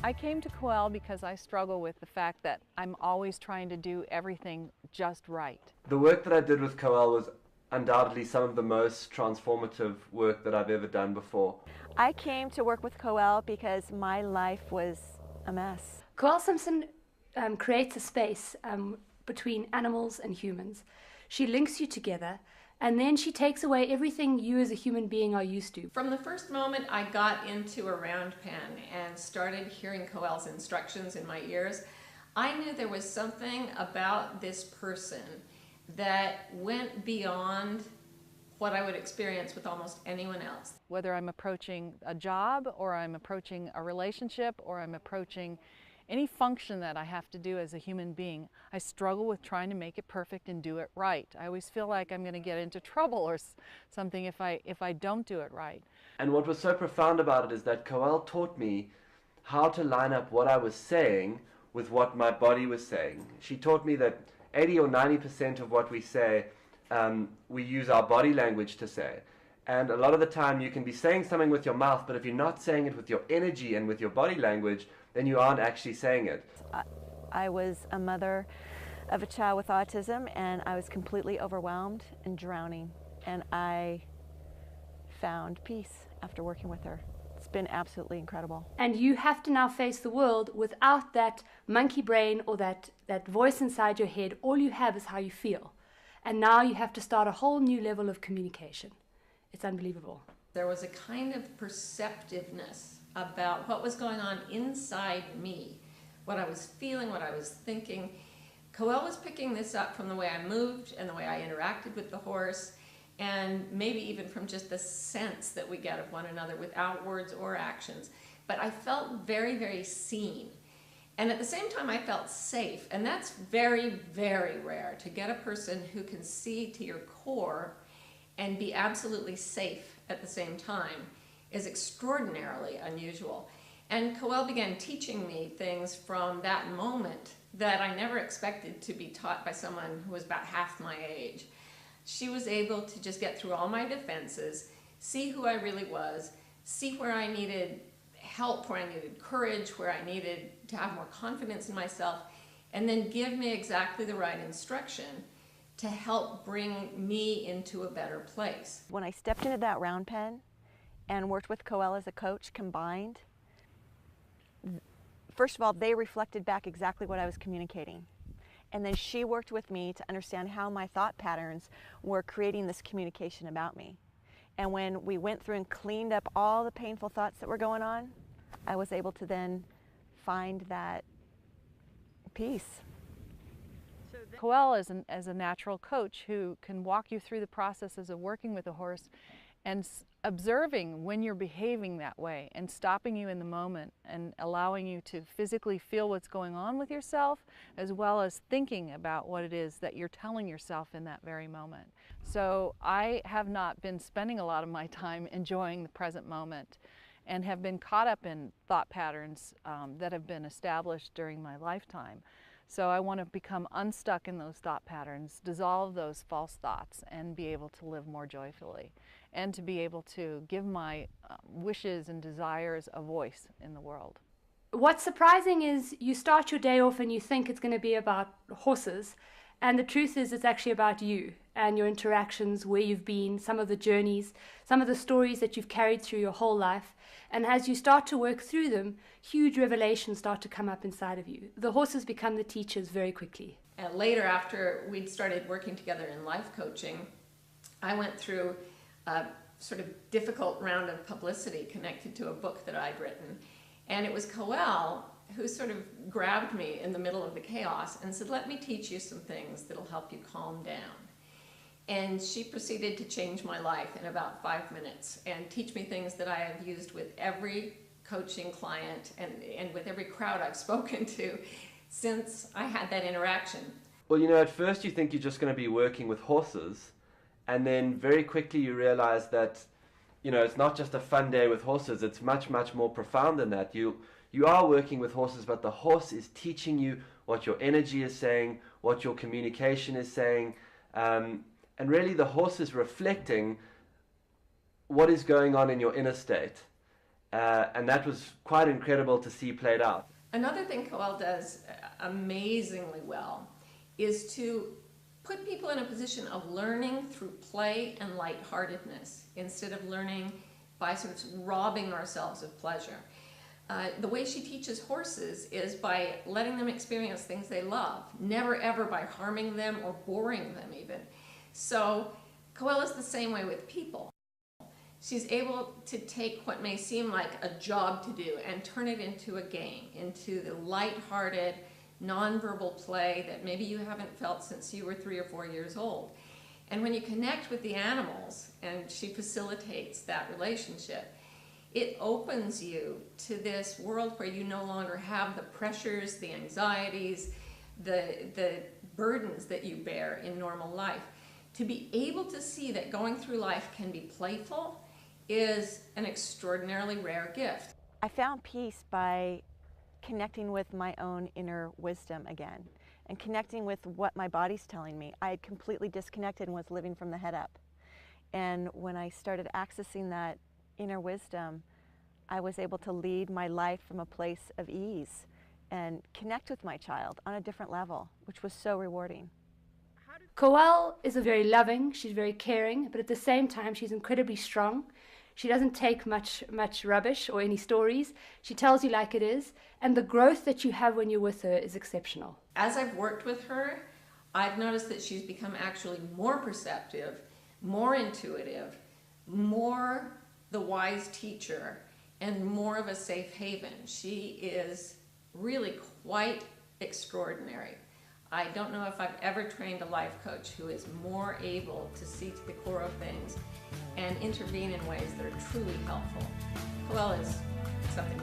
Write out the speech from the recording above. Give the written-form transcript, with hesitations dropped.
I came to Coel because I struggle with the fact that I'm always trying to do everything just right. The work that I did with Coel was undoubtedly some of the most transformative work that I've ever done before. I came to work with Coel because my life was a mess. Coel Simpson creates a space between animals and humans. She links you together, and then she takes away everything you as a human being are used to. From the first moment I got into a round pen and started hearing Coel's instructions in my ears, I knew there was something about this person that went beyond what I would experience with almost anyone else. Whether I'm approaching a job, or I'm approaching a relationship, or I'm approaching any function that I have to do as a human being, I struggle with trying to make it perfect and do it right. I always feel like I'm going to get into trouble or something if I don't do it right. And what was so profound about it is that Coel taught me how to line up what I was saying with what my body was saying. She taught me that 80 or 90% of what we say, we use our body language to say. And a lot of the time you can be saying something with your mouth, but if you're not saying it with your energy and with your body language, then you aren't actually saying it. I was a mother of a child with autism, and I was completely overwhelmed and drowning. And I found peace after working with her. It's been absolutely incredible. And you have to now face the world without that monkey brain or that voice inside your head. All you have is how you feel. And now you have to start a whole new level of communication. It's unbelievable. There was a kind of perceptiveness about what was going on inside me, what I was feeling, what I was thinking. Coel was picking this up from the way I moved and the way I interacted with the horse, and maybe even from just the sense that we get of one another without words or actions. But I felt very, very seen. And at the same time, I felt safe. And that's very, very rare, to get a person who can see to your core and be absolutely safe at the same time is extraordinarily unusual. And Coel began teaching me things from that moment that I never expected to be taught by someone who was about half my age. She was able to just get through all my defenses, see who I really was, see where I needed help, where I needed courage, where I needed to have more confidence in myself, and then give me exactly the right instruction to help bring me into a better place. When I stepped into that round pen and worked with Coel as a coach combined, first of all, they reflected back exactly what I was communicating. And then she worked with me to understand how my thought patterns were creating this communication about me. And when we went through and cleaned up all the painful thoughts that were going on, I was able to then find that peace. Coel is as a natural coach who can walk you through the processes of working with a horse and observing when you're behaving that way and stopping you in the moment and allowing you to physically feel what's going on with yourself, as well as thinking about what it is that you're telling yourself in that very moment. So I have not been spending a lot of my time enjoying the present moment and have been caught up in thought patterns that have been established during my lifetime. So I want to become unstuck in those thought patterns, dissolve those false thoughts, and be able to live more joyfully, and to be able to give my wishes and desires a voice in the world. What's surprising is you start your day off and you think it's going to be about horses, and the truth is it's actually about you and your interactions, where you've been, some of the journeys, some of the stories that you've carried through your whole life. And as you start to work through them, huge revelations start to come up inside of you. The horses become the teachers very quickly. And later, after we'd started working together in life coaching, I went through a sort of difficult round of publicity connected to a book that I'd written. And it was Coel who sort of grabbed me in the middle of the chaos and said, "Let me teach you some things that'll help you calm down." And she proceeded to change my life in about 5 minutes and teach me things that I have used with every coaching client and with every crowd I've spoken to since I had that interaction. Well, you know, at first you think you're just going to be working with horses, and then very quickly you realize that, you know, it's not just a fun day with horses, it's much, much more profound than that. You are working with horses, but the horse is teaching you what your energy is saying, what your communication is saying, and really the horse is reflecting what is going on in your inner state. and that was quite incredible to see played out. Another thing Coel does amazingly well is to put people in a position of learning through play and lightheartedness instead of learning by sort of robbing ourselves of pleasure. The way she teaches horses is by letting them experience things they love, never ever by harming them or boring them even. So Coel is the same way with people. She's able to take what may seem like a job to do and turn it into a game, into the lighthearted, nonverbal play that maybe you haven't felt since you were 3 or 4 years old. And when you connect with the animals, and she facilitates that relationship, it opens you to this world where you no longer have the pressures, the anxieties, the burdens that you bear in normal life. To be able to see that going through life can be playful is an extraordinarily rare gift. I found peace by connecting with my own inner wisdom again and connecting with what my body's telling me. I had completely disconnected and was living from the head up. And when I started accessing that inner wisdom, I was able to lead my life from a place of ease and connect with my child on a different level, which was so rewarding. Coel is very loving, she's very caring, but at the same time she's incredibly strong. She doesn't take much rubbish or any stories. She tells you like it is, and the growth that you have when you're with her is exceptional. As I've worked with her, I've noticed that she's become actually more perceptive, more intuitive, more the wise teacher, and more of a safe haven. She is really quite extraordinary. I don't know if I've ever trained a life coach who is more able to see to the core of things and intervene in ways that are truly helpful. Coel is something